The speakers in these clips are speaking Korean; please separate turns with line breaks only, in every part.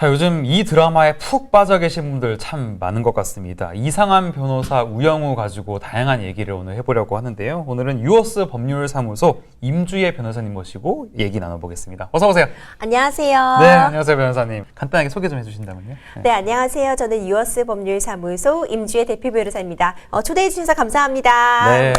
자, 요즘 이 드라마에 푹 빠져 계신 분들 참 많은 것 같습니다. 이상한 변호사 우영우 가지고 다양한 얘기를 오늘 해보려고 하는데요. 오늘은 유어스 법률사무소 임주혜 변호사님 모시고 얘기 나눠보겠습니다. 어서 오세요.
안녕하세요.
네, 안녕하세요 변호사님. 간단하게 소개 좀 해주신다면요.
네, 안녕하세요. 저는 유어스 법률사무소 임주혜 대표 변호사입니다. 초대해 주셔서 감사합니다.
네,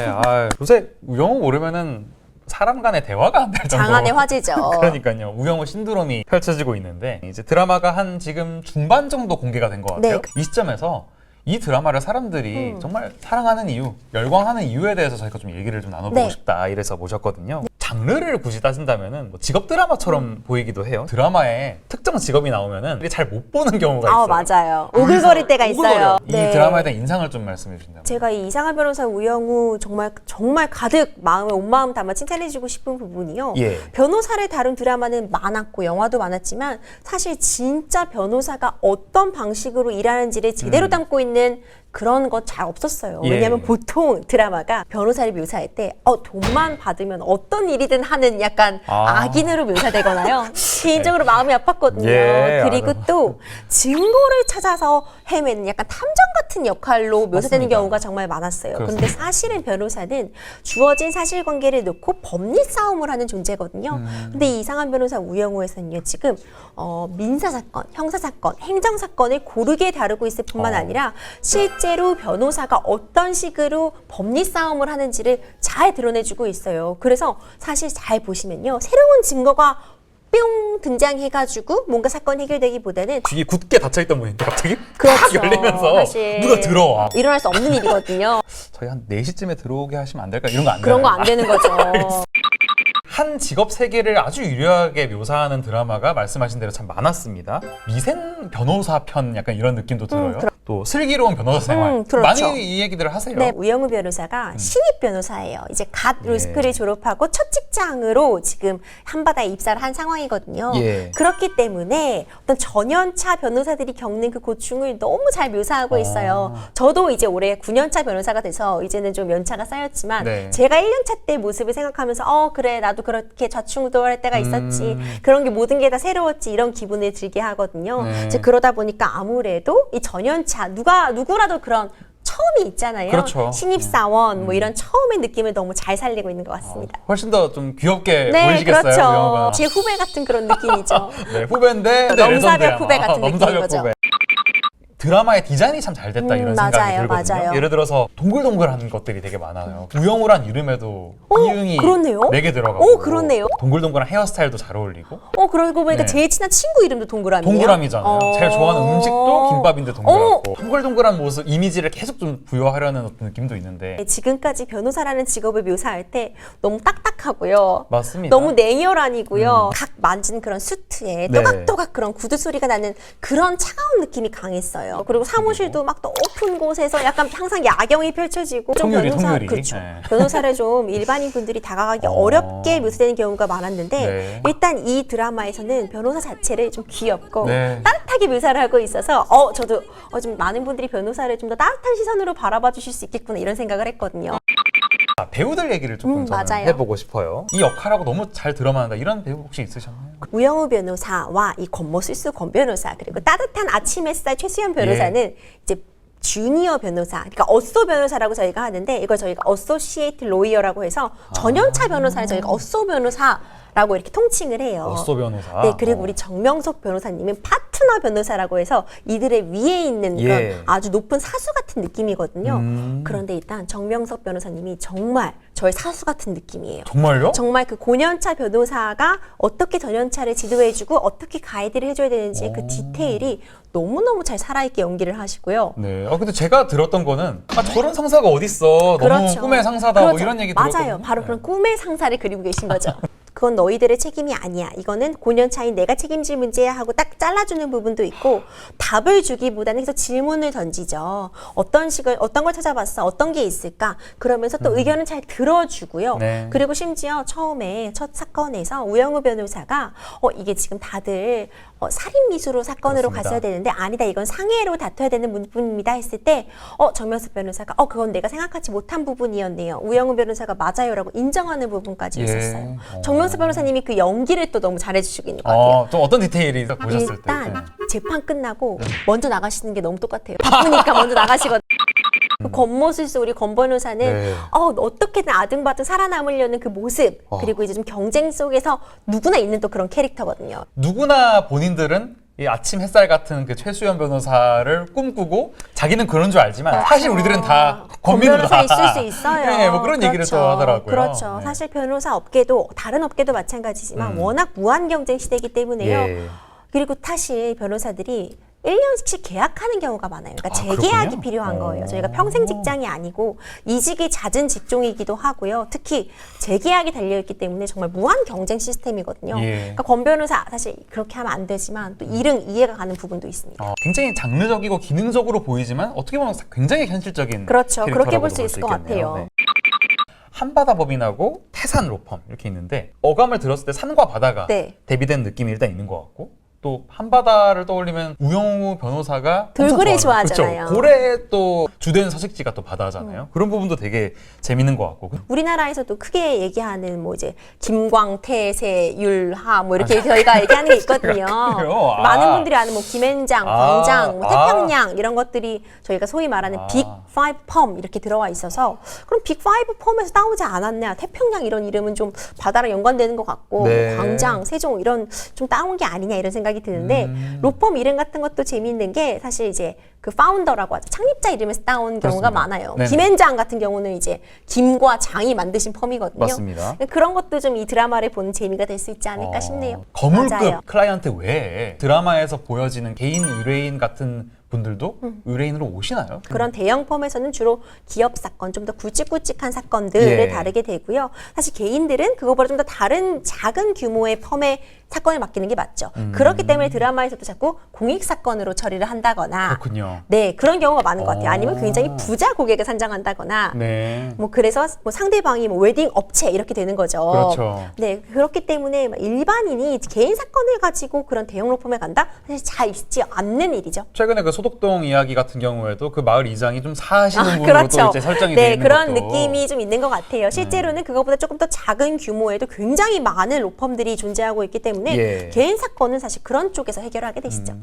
요새 우영우 모르면은 사람 간의 대화가 안 될 정도.
장안의 화제죠.
그러니까요. 우영우 신드롬이 펼쳐지고 있는데 이제 드라마가 한 지금 중반 정도 공개가 된 것 같아요.
네.
이 시점에서 이 드라마를 사람들이 정말 사랑하는 이유, 열광하는 이유에 대해서 저희가 좀 얘기를 좀 나눠보고
네.
싶다 이래서 모셨거든요. 장르를 굳이 따진다면은 뭐 직업 드라마처럼 보이기도 해요. 드라마에 특정 직업이 나오면은 잘 못 보는 경우가 있어요.
맞아요. 오글거릴 때가 있어요.
이 드라마에 대한 인상을 좀 말씀해 주신다면.
제가 이 이상한 변호사 우영우 정말 가득 마음에 온 마음 담아 칭찬해주고 싶은 부분이요.
예.
변호사를 다룬 드라마는 많았고 영화도 많았지만 사실 진짜 변호사가 어떤 방식으로 일하는지를 제대로 담고 있는 그런 거 잘 없었어요.
예.
왜냐하면 보통 드라마가 변호사를 묘사할 때 돈만 받으면 어떤 일이든 하는 약간 악인으로 묘사되거나요. 개인적으로 마음이 아팠거든요.
예,
그리고
알아요.
또 증거를 찾아서 헤매는 약간 탐정 같은 역할로 묘사되는
맞습니다.
경우가 정말 많았어요.
그렇습니다.
그런데 사실은 변호사는 주어진 사실관계를 놓고 법리 싸움을 하는 존재거든요. 근데 이 이상한 변호사 우영우에서는요, 지금 민사사건, 형사사건, 행정사건을 고르게 다루고 있을 뿐만 아니라 실제로 변호사가 어떤 식으로 법리 싸움을 하는지를 잘 드러내주고 있어요. 그래서 사실 잘 보시면요, 새로운 증거가 뿅 등장해가지고 뭔가 사건 해결되기보다는
귀에 굳게 닫혀있던 문인데 갑자기
그렇죠.
탁 열리면서
사실
누가 들어와.
일어날 수 없는 일이거든요.
저희 한 4시쯤에 들어오게 하시면 안 될까? 이런 거 안 돼요.
그런 거 안 되는 거죠.
한 직업 세계를 아주 유려하게 묘사하는 드라마가 말씀하신 대로 참 많았습니다. 미생 변호사 편 약간 이런 느낌도 들어요. 또 슬기로운 변호사 생활.
그렇죠.
많이 이 얘기들을 하세요.
네, 우영우 변호사가 신입 변호사예요. 이제 갓 로스쿨을 졸업하고 첫 직장으로 지금 한바다에 입사를 한 상황이거든요.
예.
그렇기 때문에 어떤 전연차 변호사들이 겪는 그 고충을 너무 잘 묘사하고 있어요. 저도 이제 올해 9년차 변호사가 돼서 이제는 좀 연차가 쌓였지만
네.
제가 1년차 때 모습을 생각하면서 그래 나도 그렇게 좌충우돌할 때가 있었지. 그런 게 모든 게 다 새로웠지. 이런 기분을 들게 하거든요.
네.
이제 그러다 보니까 아무래도 이 전연차 누구라도 그런 처음이 있잖아요.
그렇죠.
신입사원 뭐 이런 처음의 느낌을 너무 잘 살리고 있는 것 같습니다.
훨씬 더 좀 귀엽게
네,
보이시겠어요.
그렇죠.
우영우가.
제 후배 같은 그런 느낌이죠.
네, 후배인데
넘사벽
레전드야.
후배 같은 느낌인
넘사벽
거죠.
후배. 드라마의 디자인이 참 잘 됐다 이런 생각이
맞아요,
들거든요.
맞아요.
예를 들어서 동글동글한 것들이 되게 많아요. 우영우란 이름에도 이응이
그렇네요.
4개 들어가고
그렇네요.
동글동글한 헤어스타일도 잘 어울리고
그러고 보니까
네.
제일 친한 친구 이름도 동그라미예요.
동그라미잖아요. 제일 좋아하는 음식도 김밥인데 동그랗고 동글동글한 모습, 이미지를 계속 좀 부여하려는 어떤 느낌도 있는데
지금까지 변호사라는 직업을 묘사할 때 너무 딱딱하고요.
맞습니다.
너무 냉혈한이고요. 각 만진 그런 수트에
네.
또각또각 그런 구두 소리가 나는 그런 차가운 느낌이 강했어요. 그리고 사무실도 막 높은 곳에서 약간 항상 야경이 펼쳐지고 좀
통유리.
그렇죠.
네.
변호사를 좀 일반인 분들이 다가가기 어렵게 묘사되는 경우가 많았는데
네.
일단 이 드라마에서는 변호사 자체를 좀 귀엽고
네.
따뜻하게 묘사를 하고 있어서 저도 좀 많은 분들이 변호사를 좀 더 따뜻한 시선으로 바라봐 주실 수 있겠구나 이런 생각을 했거든요.
배우들 얘기를 조금 저는
맞아요.
해보고 싶어요. 이 역할하고 너무 잘 들어맞는다 이런 배우 혹시 있으셨나요?
우영우 변호사와 이 권모술수 권 변호사 그리고 따뜻한 아침 햇살 최수연 변호사는 이제 주니어 변호사, 그러니까 어소 변호사라고 저희가 하는데 이걸 저희가 어소시에이트 로이어라고 해서 전연차 변호사를 저희가 어소 변호사라고 이렇게 통칭을 해요.
어소 변호사.
네, 그리고 우리 정명석 변호사님은 파트너 변호사라고 해서 이들의 위에 있는 그런
예.
아주 높은 사수 같은 느낌이거든요. 그런데 일단 정명석 변호사님이 정말 저의 사수 같은 느낌이에요.
정말요?
정말 그 고년차 변호사가 어떻게 전연차를 지도해주고 어떻게 가이드를 해줘야 되는지 그 디테일이 너무너무 잘 살아있게 연기를 하시고요.
네. 근데 제가 들었던 거는 저런 상사가 어딨어. 너무 꿈의 상사다. 뭐 이런 얘기
맞아요.
들었거든요.
바로 그런 꿈의 상사를 그리고 계신 거죠. 그건 너희들의 책임이 아니야. 이거는 고년차인 내가 책임질 문제야 하고 딱 잘라주는 부분도 있고 답을 주기보다는 계속 질문을 던지죠. 어떤 걸 찾아봤어? 어떤 게 있을까? 그러면서 또 의견을 잘 들어주고요.
네.
그리고 심지어 처음에 첫 사건에서 우영우 변호사가 이게 지금 다들 살인 미수로 사건으로
그렇습니다.
갔어야 되는데 아니다. 이건 상해로 다퉈야 되는 부분입니다 했을 때 정명석 변호사가 그건 내가 생각하지 못한 부분이었네요. 우영우 변호사가 맞아요라고 인정하는 부분까지
예.
있었어요. 정명석 변호사님이 그 연기를 또 너무 잘해주시고 있는 것 같아요.
좀 어떤 디테일이 보셨을 때?
일단 재판 끝나고 먼저 나가시는 게 너무 똑같아요. 바쁘니까 먼저 나가시거든요. 그 겉모습에서 우리 권 변호사는
네.
어떻게든 아등바등 살아남으려는 그 모습, 그리고 이제 좀 경쟁 속에서 누구나 있는 또 그런 캐릭터거든요.
누구나 본인들은 이 아침 햇살 같은 그 최수연 변호사를 꿈꾸고 자기는 그런 줄 알지만 사실 우리들은 다
권
권민우다.
변호사 있을 수 있어요.
네, 뭐 그런 얘기를 또 하더라고요.
그렇죠.
네.
사실 변호사 업계도 다른 업계도 마찬가지지만 워낙 무한 경쟁 시대이기 때문에요.
예.
그리고 사실 변호사들이 1년씩 계약하는 경우가 많아요. 그러니까 재계약이
그렇군요.
필요한 거예요. 저희가 평생 직장이 아니고 이직이 잦은 직종이기도 하고요. 특히 재계약이 달려있기 때문에 정말 무한 경쟁 시스템이거든요.
예.
그러니까 권 변호사 사실 그렇게 하면 안 되지만 또 일은 이해가 가는 부분도 있습니다.
굉장히 장르적이고 기능적으로 보이지만 어떻게 보면 굉장히 현실적인
그렇죠. 그렇게 볼
캐릭터라고도
수 있을 것
있겠네요.
같아요.
네. 한바다법인하고 태산 로펌 이렇게 있는데 어감을 들었을 때 산과 바다가
네.
대비된 느낌이 일단 있는 것 같고 또 한바다를 떠올리면 우영우 변호사가
돌고래
엄청 좋아하는,
좋아하잖아요.
그렇죠. 고래 또 주된 서식지가 또 바다잖아요. 그런 부분도 되게 재밌는 것 같고
우리나라에서도 크게 얘기하는 뭐 이제 김광태,세, 율하 뭐 이렇게 저희가 얘기하는 게 있거든요.
그래요?
많은 분들이 아는 뭐 김앤장, 광장, 뭐 태평양 이런 것들이 저희가 소위 말하는 빅 파이브 펌 이렇게 들어와 있어서 그럼 빅 파이브 펌에서 따오지 않았냐? 태평양 이런 이름은 좀 바다랑 연관되는 것 같고
네.
뭐 광장, 세종 이런 좀 따온 게 아니냐 이런 생각이 드는데 로펌 이름 같은 것도 재미있는 게 사실 이제 그 파운더라고 하죠. 창립자 이름에서 따온 경우가
그렇습니다.
많아요.
네네.
김앤장 같은 경우는 이제 김과 장이 만드신 펌이거든요.
맞습니다.
그런 것도 좀 이 드라마를 보는 재미가 될 수 있지 않을까 싶네요.
거물급
맞아요.
클라이언트 외에 드라마에서 보여지는 개인 의뢰인 같은 분들도 의뢰인으로 오시나요?
그런 대형 펌에서는 주로 기업 사건, 좀 더 굵직굵직한 사건들을
예.
다루게 되고요. 사실 개인들은 그거보다 좀 더 다른 작은 규모의 펌의 사건을 맡기는 게 맞죠. 그렇기 때문에 드라마에서도 자꾸 공익 사건으로 처리를 한다거나
그렇군요.
네, 그런 경우가 많은 것 같아요. 아니면 굉장히 부자 고객을 산정한다거나
네.
뭐 그래서 뭐 상대방이 뭐 웨딩 업체 이렇게 되는 거죠.
그렇죠.
네, 그렇기 때문에 일반인이 개인 사건을 가지고 그런 대형 로펌에 간다? 사실 잘 있지 않는 일이죠.
최근에 그 소독동 이야기 같은 경우에도 그 마을 이장이 좀 사시는 분으로
그렇죠.
또 이제 설정이 돼
네,
있는
그런
것도.
느낌이 좀 있는 것 같아요. 실제로는 그거보다 조금 더 작은 규모에도 굉장히 많은 로펌들이 존재하고 있기 때문에
예.
개인 사건은 사실 그런 쪽에서 해결하게 되시죠.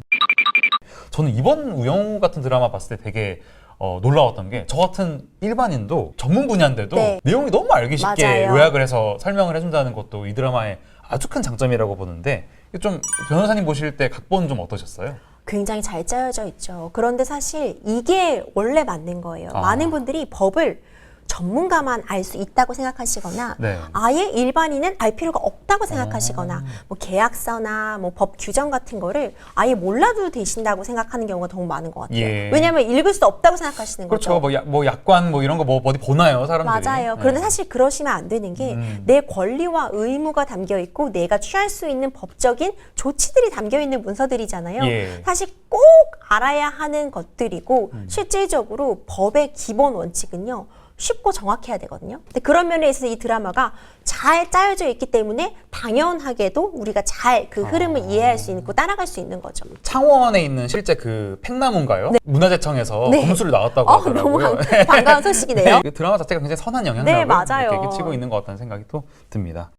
저는 이번 우영우 같은 드라마 봤을 때 되게 놀라웠던 게 저 같은 일반인도 전문 분야인데도
네.
내용이 너무 알기 쉽게
맞아요.
요약을 해서 설명을 해준다는 것도 이 드라마의 아주 큰 장점이라고 보는데 좀 변호사님 보실 때 각본 좀 어떠셨어요?
굉장히 잘 짜여져 있죠. 그런데 사실 이게 원래 맞는 거예요.
아.
많은 분들이 법을 전문가만 알 수 있다고 생각하시거나
네.
아예 일반인은 알 필요가 없다고 생각하시거나 뭐 계약서나 뭐 법 규정 같은 거를 아예 몰라도 되신다고 생각하는 경우가 너무 많은 것 같아요.
예.
왜냐하면 읽을 수 없다고 생각하시는
그렇죠.
거죠.
뭐 약관 뭐 이런 거 뭐 어디 보나요, 사람들이?
맞아요.
네.
그런데 사실 그러시면 안 되는 게 내 권리와 의무가 담겨 있고 내가 취할 수 있는 법적인 조치들이 담겨 있는 문서들이잖아요.
예.
사실 꼭 알아야 하는 것들이고 실질적으로 법의 기본 원칙은요. 쉽고 정확해야 되거든요. 근데 그런 면에 있어서 이 드라마가 잘 짜여져 있기 때문에 당연하게도 우리가 잘 그 흐름을 이해할 수 있고 따라갈 수 있는 거죠.
창원에 있는 실제 그 팽나무인가요? 문화재청에서
네.
검술이 나왔다고
너무
하더라고요.
반가운 소식이네요.
그 드라마 자체가 굉장히 선한 영향력을
네, 맞아요.
이렇게 끼치고 있는 것 같다는 생각이 또 듭니다.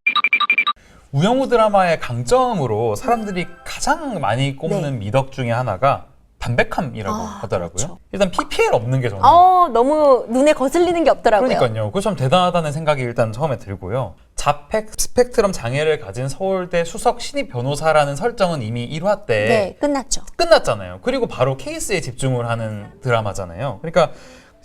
우영우 드라마의 강점으로 사람들이 가장 많이 꼽는 미덕 중에 하나가 담백함이라고 하더라고요.
그렇죠.
일단 PPL 없는 게 저는
너무 눈에 거슬리는 게 없더라고요.
그러니까요. 그거 참 대단하다는 생각이 일단 처음에 들고요. 자폐 스펙트럼 장애를 가진 서울대 수석 신입 변호사라는 설정은 이미 1화 때
네, 끝났죠.
끝났잖아요. 그리고 바로 케이스에 집중을 하는 드라마잖아요. 그러니까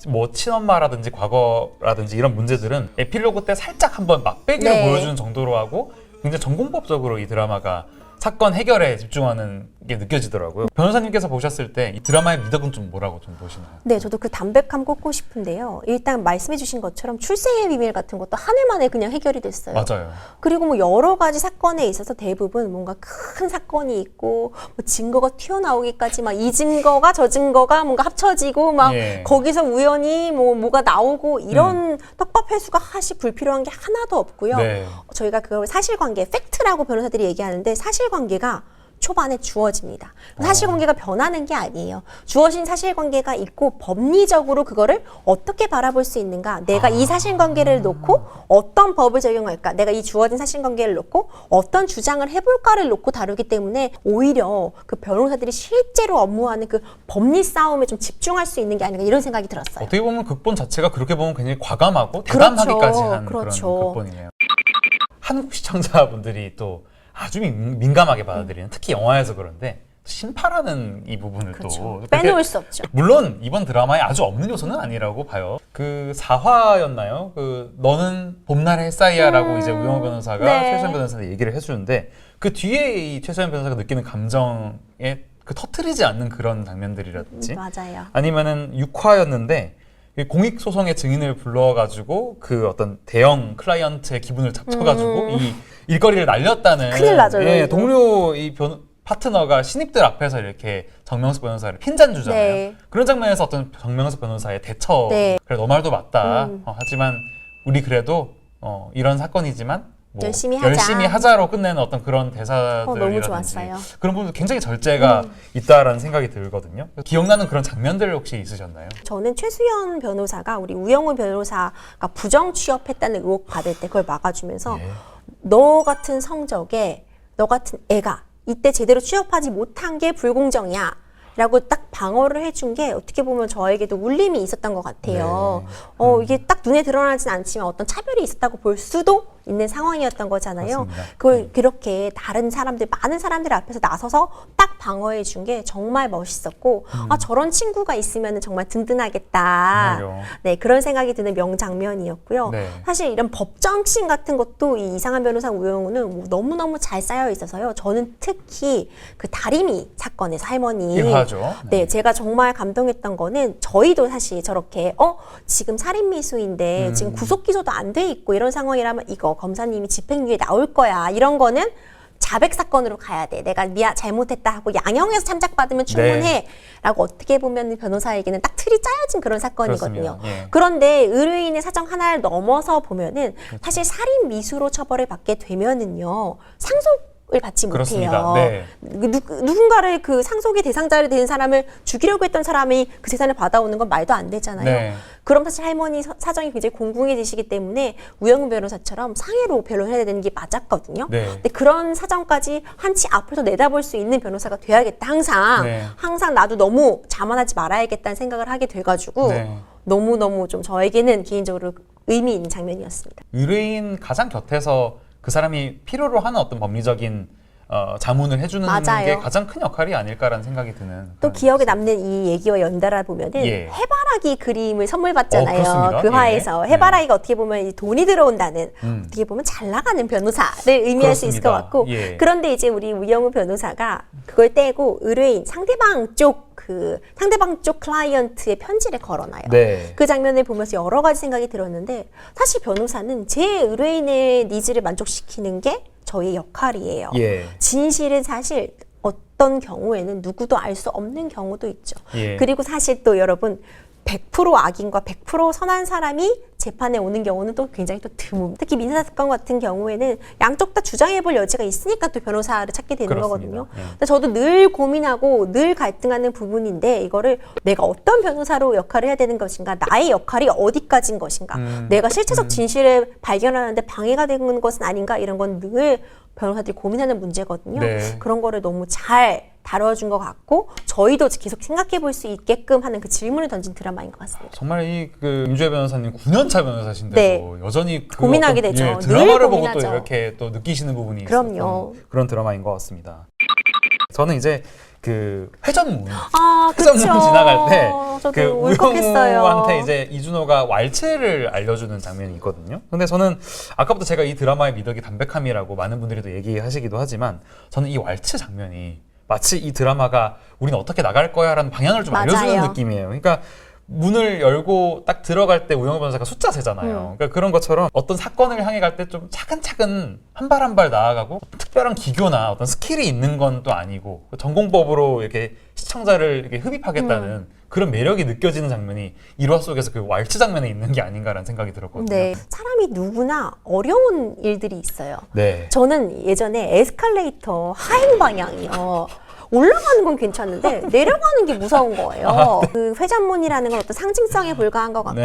뭐 친엄마라든지 과거라든지 이런 문제들은 에필로그 때 살짝 한번 맛배기로
네.
보여주는 정도로 하고 굉장히 전공법적으로 이 드라마가 사건 해결에 집중하는 게 느껴지더라고요. 변호사님께서 보셨을 때 이 드라마의 미덕은 좀 뭐라고 좀 보시나요?
네, 저도 그 담백함 꼽고 싶은데요. 일단 말씀해 주신 것처럼 출생의 비밀 같은 것도 한 해 만에 그냥 해결이 됐어요.
맞아요.
그리고 뭐 여러 가지 사건에 있어서 대부분 뭔가 큰 사건이 있고 뭐 증거가 튀어나오기까지 막 이 증거가 저 증거가 뭔가 합쳐지고 막
예.
거기서 우연히 뭐가 나오고 이런 떡밥 회수가 사실 불필요한 게 하나도 없고요.
네.
저희가 그걸 사실관계, 팩트라고 변호사들이 얘기하는데 사실관계가 초반에 주어집니다. 사실관계가 변하는 게 아니에요. 주어진 사실관계가 있고 법리적으로 그거를 어떻게 바라볼 수 있는가. 내가 이 사실관계를 놓고 어떤 법을 적용할까. 내가 이 주어진 사실관계를 놓고 어떤 주장을 해볼까를 놓고 다루기 때문에 오히려 그 변호사들이 실제로 업무하는 그 법리 싸움에 좀 집중할 수 있는 게 아닌가 이런 생각이 들었어요.
어떻게 보면 극본 자체가 그렇게 보면 굉장히 과감하고 대담하기까지 한 그런 극본이네요. 한국 시청자분들이 또 아주 민감하게 받아들이는 특히 영화에서 그런데 심파라는 이 부분을 또
빼놓을 수 없죠.
물론 이번 드라마에 아주 없는 요소는 아니라고 봐요. 그 4화였나요? 그 너는 봄날의 햇사이야라고 이제 우영우 변호사가 최소연 변호사한테 얘기를 해주는데 그 뒤에 이 최소연 변호사가 느끼는 감정에 그 터트리지 않는 그런 장면들이라든지
맞아요.
아니면은 6화였는데 공익 소송의 증인을 불러가지고 그 어떤 대형 클라이언트의 기분을 잡쳐가지고 이 일거리를 날렸다는
큰일 나죠.
동료 파트너가 신입들 앞에서 이렇게 정명숙 변호사를 핀잔 주잖아요.
네.
그런 장면에서 어떤 정명숙 변호사의 대처.
네.
그래 너 말도 맞다. 하지만 우리 그래도 이런 사건이지만 뭐
열심히
하자로 끝내는 어떤 그런 대사들이라든지
너무 좋았어요.
그런 부분도 굉장히 절제가 있다라는 생각이 들거든요. 기억나는 그런 장면들 혹시 있으셨나요?
저는 최수연 변호사가 우리 우영우 변호사가 부정 취업했다는 의혹 받을 때 그걸 막아주면서 너 같은 성적에 너 같은 애가 이때 제대로 취업하지 못한 게 불공정이야. 라고 딱 방어를 해준 게 어떻게 보면 저에게도 울림이 있었던 것 같아요. 이게 딱 눈에 드러나진 않지만 어떤 차별이 있었다고 볼 수도 있는 상황이었던 거잖아요.
그렇습니다.
그걸 그렇게 다른 사람들, 많은 사람들 앞에서 나서서 딱 방어해 준 게 정말 멋있었고, 아, 저런 친구가 있으면 정말 든든하겠다.
정말요.
네, 그런 생각이 드는 명장면이었고요.
네.
사실 이런 법정씬 같은 것도 이 이상한 변호사 우영우는 너무너무 잘 쌓여 있어서요. 저는 특히 그 다리미 사건에서 할머니.
일화죠.
네, 제가 정말 감동했던 거는 저희도 사실 저렇게 지금 살인 미수인데 지금 구속 기소도 안 돼 있고 이런 상황이라면 이거 검사님이 집행유예 나올 거야. 이런 거는 자백 사건으로 가야 돼. 내가 잘못했다 하고 양형에서 참작받으면 충분해. 라고 어떻게 보면 변호사에게는 딱 틀이 짜여진 그런 사건이거든요.
예.
그런데 의뢰인의 사정 하나를 넘어서 보면은 사실 살인 미수로 처벌을 받게 되면은요. 상속을 받지
그렇습니다.
못해요.
네.
누군가를 그 상속의 대상자를 된 사람을 죽이려고 했던 사람이 그 재산을 받아오는 건 말도 안 되잖아요.
네.
그럼 사실 할머니 사정이 굉장히 공공해지시기 때문에 우영우 변호사처럼 상해로 변론을 해야 되는 게 맞았거든요.
네.
근데 그런 사정까지 한치 앞으로 내다볼 수 있는 변호사가 돼야겠다. 항상 나도 너무 자만하지 말아야겠다는 생각을 하게 돼가지고 너무너무 좀 저에게는 개인적으로 의미 있는 장면이었습니다.
의뢰인 가장 곁에서 그 사람이 필요로 하는 어떤 법리적인 자문을 해주는
맞아요.
게 가장 큰 역할이 아닐까라는 생각이 드는.
또 기억에 남는 이 얘기와 연달아 보면은 해바라기 그림을 선물 받잖아요.
그렇습니다.
그 화에서 해바라기가 어떻게 보면 돈이 들어온다는 어떻게 보면 잘 나가는 변호사를 의미할 수 있을 것 같고 그런데 이제 우리 우영우 변호사가 그걸 떼고 의뢰인 상대방 쪽 클라이언트의 편지를 걸어놔요. 그 장면을 보면서 여러 가지 생각이 들었는데 사실 변호사는 제 의뢰인의 니즈를 만족시키는 게 저의 역할이에요. 진실은 사실 어떤 경우에는 누구도 알 수 없는 경우도 있죠. 그리고 사실 또 여러분 100% 악인과 100% 선한 사람이 재판에 오는 경우는 또 굉장히 또 드문. 특히 민사사건 같은 경우에는 양쪽 다 주장해볼 여지가 있으니까 또 변호사를 찾게 되는 거거든요. 근데 저도 늘 고민하고 늘 갈등하는 부분인데 이거를 내가 어떤 변호사로 역할을 해야 되는 것인가, 나의 역할이 어디까지인 것인가, 내가 실체적 진실을 발견하는데 방해가 되는 것은 아닌가 이런 건 늘 변호사들이 고민하는 문제거든요. 그런 거를 너무 잘 다뤄준 것 같고 저희도 계속 생각해 볼 수 있게끔 하는 그 질문을 던진 드라마인 것 같습니다.
정말 그 임주혜 변호사님 9년차 변호사신데도 여전히 그
고민하게 되죠.
드라마를 보고 또 이렇게 또 느끼시는 부분이
그럼요.
있었던 그런 드라마인 것 같습니다. 저는 이제 그 회전문
그쵸.
지나갈 때 그
울컥했어요.
우영우한테 이제 이준호가 왈츠를 알려주는 장면이 있거든요. 근데 저는 아까부터 제가 이 드라마의 미덕이 담백함이라고 많은 분들이 또 얘기하시기도 하지만 저는 이 왈츠 장면이 마치 이 드라마가 우리는 어떻게 나갈 거야라는 방향을 좀 알려주는 느낌이에요. 그러니까 문을 열고 딱 들어갈 때 우영우 변호사가 숫자 세잖아요. 그러니까 그런 것처럼 어떤 사건을 향해 갈 때 좀 차근차근 한 발 한 발 나아가고 특별한 기교나 어떤 스킬이 있는 건 또 아니고 전공법으로 이렇게 시청자를 이렇게 흡입하겠다는 그런 매력이 느껴지는 장면이 1화 속에서 그 왈츠 장면에 있는 게 아닌가라는 생각이 들었거든요.
네. 사람이 누구나 어려운 일들이 있어요.
네.
저는 예전에 에스컬레이터 하행 방향이요. 올라가는 건 괜찮은데 내려가는 게 무서운 거예요. 그 회전문이라는 건 어떤 상징성에 불과한 것 같고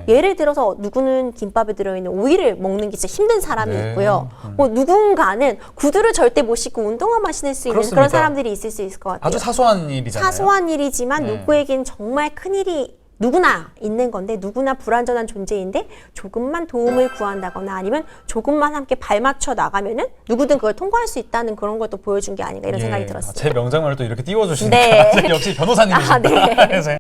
예를 들어서 누구는 김밥에 들어있는 오이를 먹는 게 진짜 힘든 사람이 있고요. 뭐 누군가는 구두를 절대 못 신고 운동화만 신을 수 있는 그런 사람들이 있을 수 있을 것 같아요.
아주 사소한 일이잖아요.
사소한 일이지만 누구에겐 정말 큰 일이 누구나 있는 건데 누구나 불완전한 존재인데 조금만 도움을 구한다거나 아니면 조금만 함께 발맞춰 나가면은 누구든 그걸 통과할 수 있다는 그런 걸 또 보여준 게 아닌가 이런 생각이 들었어요.
제 명장면을 또 이렇게 띄워주시니까
네.
역시 변호사님이시다.
네.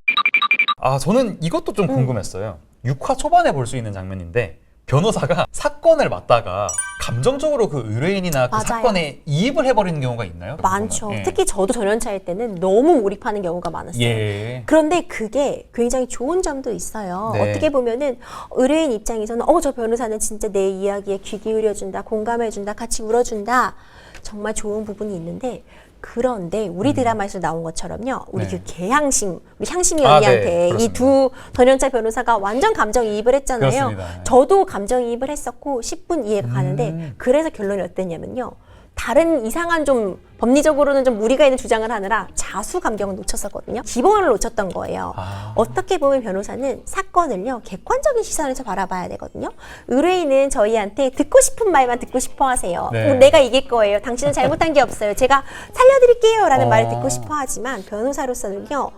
저는 이것도 좀 궁금했어요. 6화 초반에 볼 수 있는 장면인데 변호사가 사건을 맡다가 감정적으로 그 의뢰인이나 그
맞아요.
사건에 이입을 해버리는 경우가 있나요?
많죠. 특히 저도 전연차일 때는 너무 몰입하는 경우가 많았어요. 그런데 그게 굉장히 좋은 점도 있어요.
네.
어떻게 보면은 의뢰인 입장에서는 저 변호사는 진짜 내 이야기에 귀 기울여준다, 공감해준다, 같이 울어준다. 정말 좋은 부분이 있는데 그런데 우리 드라마에서 나온 것처럼요. 우리 그 개향심, 우리 향심이 언니한테 이 두 전연차 변호사가 완전 감정이입을 했잖아요.
그렇습니다.
저도 감정이입을 했었고 10분 이해가 가는데 그래서 결론이 어땠냐면요. 다른 이상한 좀 법리적으로는 좀 무리가 있는 주장을 하느라 자수 감경을 놓쳤었거든요. 기본을 놓쳤던 거예요. 어떻게 보면 변호사는 사건을요 객관적인 시선에서 바라봐야 되거든요. 의뢰인은 저희한테 듣고 싶은 말만 듣고 싶어 하세요. 내가 이길 거예요. 당신은 잘못한 게 없어요. 제가 살려드릴게요 라는 말을 듣고 싶어 하지만 변호사로서는요.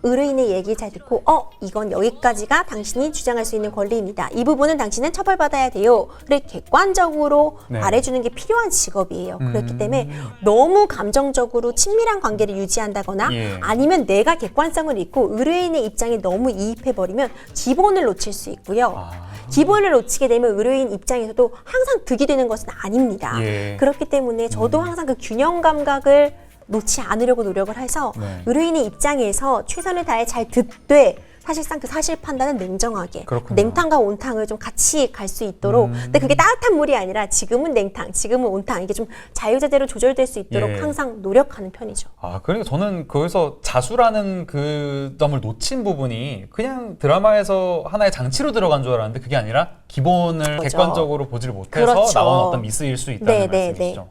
의뢰인의 얘기 잘 듣고 이건 여기까지가 당신이 주장할 수 있는 권리입니다. 이 부분은 당신은 처벌받아야 돼요. 를 객관적으로 말해주는 게 필요한 직업이에요. 그렇기 때문에 너무 감정적으로 친밀한 관계를 유지한다거나 아니면 내가 객관성을 잃고 의뢰인의 입장에 너무 이입해버리면 기본을 놓칠 수 있고요. 기본을 놓치게 되면 의뢰인 입장에서도 항상 득이 되는 것은 아닙니다. 그렇기 때문에 저도 항상 그 균형 감각을 놓지 않으려고 노력을 해서 의뢰인의 입장에서 최선을 다해 잘 듣되 사실상 그 사실 판단은 냉정하게 냉탕과 온탕을 좀 같이 갈 수 있도록 근데 그게 따뜻한 물이 아니라 지금은 냉탕, 지금은 온탕 이게 좀 자유자재로 조절될 수 있도록 항상 노력하는 편이죠.
그러니까 저는 거기서 자수라는 그 점을 놓친 부분이 그냥 드라마에서 하나의 장치로 들어간 줄 알았는데 그게 아니라 기본을 객관적으로 보지를 못해서 나온 어떤 미스일 수 있다는 말씀이시죠.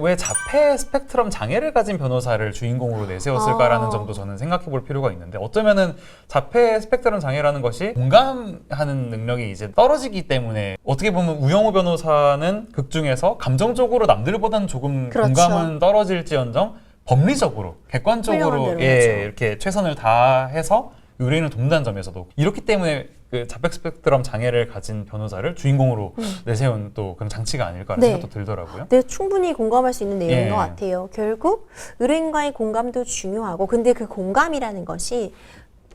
왜 자폐 스펙트럼 장애를 가진 변호사를 주인공으로 내세웠을까라는 점도 저는 생각해 볼 필요가 있는데 어쩌면은 자폐 스펙트럼 장애라는 것이 공감하는 능력이 이제 떨어지기 때문에 어떻게 보면 우영우 변호사는 극 중에서 감정적으로 남들보다는 조금 공감은 떨어질지언정 법리적으로 객관적으로 이렇게 최선을 다해서 의뢰인을 돕는다는 점에서도 이렇기 때문에 그 자폐 스펙트럼 장애를 가진 변호사를 주인공으로 내세운 또 그런 장치가 아닐까라는 생각도 들더라고요.
네, 충분히 공감할 수 있는 내용인 것 같아요. 결국 의뢰인과의 공감도 중요하고 근데 그 공감이라는 것이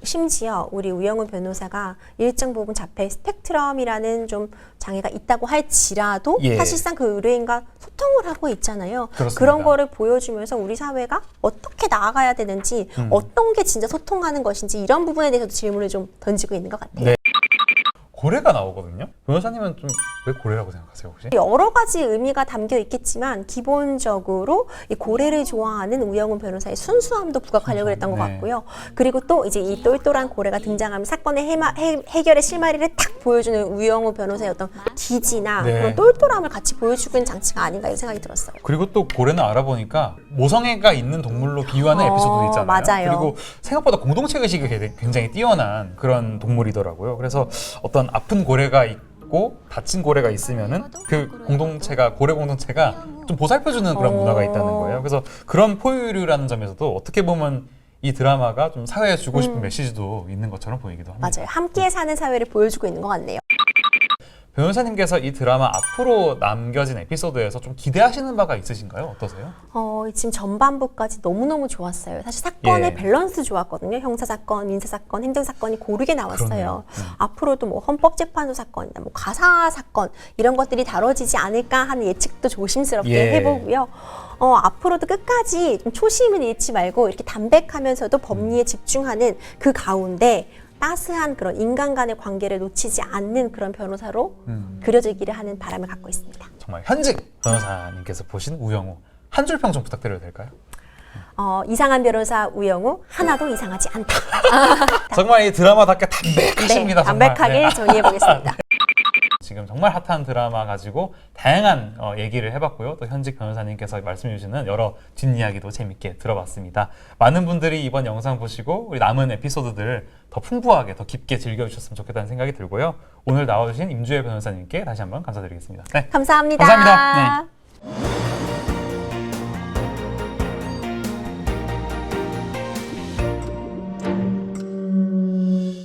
심지어 우리 우영우 변호사가 일정 부분 자폐 스펙트럼이라는 좀 장애가 있다고 할지라도 사실상 그 의뢰인과 소통을 하고 있잖아요. 그런 거를 보여주면서 우리 사회가 어떻게 나아가야 되는지 어떤 게 진짜 소통하는 것인지 이런 부분에 대해서도 질문을 좀 던지고 있는 것 같아요.
고래가 나오거든요. 변호사님은 좀 왜 고래라고 생각하세요 혹시?
여러 가지 의미가 담겨 있겠지만 기본적으로 이 고래를 좋아하는 우영우 변호사의 순수함도 부각하려고 했던 것 같고요. 그리고 또 이제 이 똘똘한 고래가 등장하면 사건의 해결의 실마리를 탁 보여주는 우영우 변호사의 어떤 기지나 그런 똘똘함을 같이 보여주고 있는 장치가 아닌가 이런 생각이 들었어요.
그리고 또 고래는 알아보니까 모성애가 있는 동물로 비유하는 에피소드도 있잖아요.
맞아요.
그리고 생각보다 공동체 의식이 굉장히 뛰어난 그런 동물이더라고요. 그래서 어떤 아픈 고래가 있고 다친 고래가 있으면은 그 공동체가 고래 공동체가 좀 보살펴주는 그런 문화가 있다는 거예요. 그래서 그런 포유류라는 점에서도 어떻게 보면 이 드라마가 좀 사회에 주고 싶은 메시지도 있는 것처럼 보이기도 합니다.
맞아요. 함께 사는 사회를 보여주고 있는 것 같네요.
변호사님께서 이 드라마 앞으로 남겨진 에피소드에서 좀 기대하시는 바가 있으신가요? 어떠세요?
지금 전반부까지 너무너무 좋았어요. 사실 사건의 밸런스 좋았거든요. 형사사건, 민사사건, 행정사건이 고르게 나왔어요. 앞으로도 뭐 헌법재판소 사건이나 뭐 가사사건 이런 것들이 다뤄지지 않을까 하는 예측도 조심스럽게 해보고요. 앞으로도 끝까지 좀 초심을 잃지 말고 이렇게 담백하면서도 법리에 집중하는 그 가운데 따스한 그런 인간 간의 관계를 놓치지 않는 그런 변호사로 그려지기를 하는 바람을 갖고 있습니다.
정말 현직 변호사님께서 보신 우영우 한 줄 평 좀 부탁드려도 될까요?
이상한 변호사 우영우 하나도 이상하지 않다.
정말 이 드라마답게 담백하십니다.
네, 담백하게
정말.
정리해 보겠습니다.
지금 정말 핫한 드라마 가지고 다양한 얘기를 해봤고요. 또 현직 변호사님께서 말씀해 주시는 여러 뒷이야기도 재밌게 들어봤습니다. 많은 분들이 이번 영상 보시고 우리 남은 에피소드들 더 풍부하게 더 깊게 즐겨주셨으면 좋겠다는 생각이 들고요. 오늘 나와주신 임주혜 변호사님께 다시 한번 감사드리겠습니다. 네.
감사합니다.
감사합니다. 네.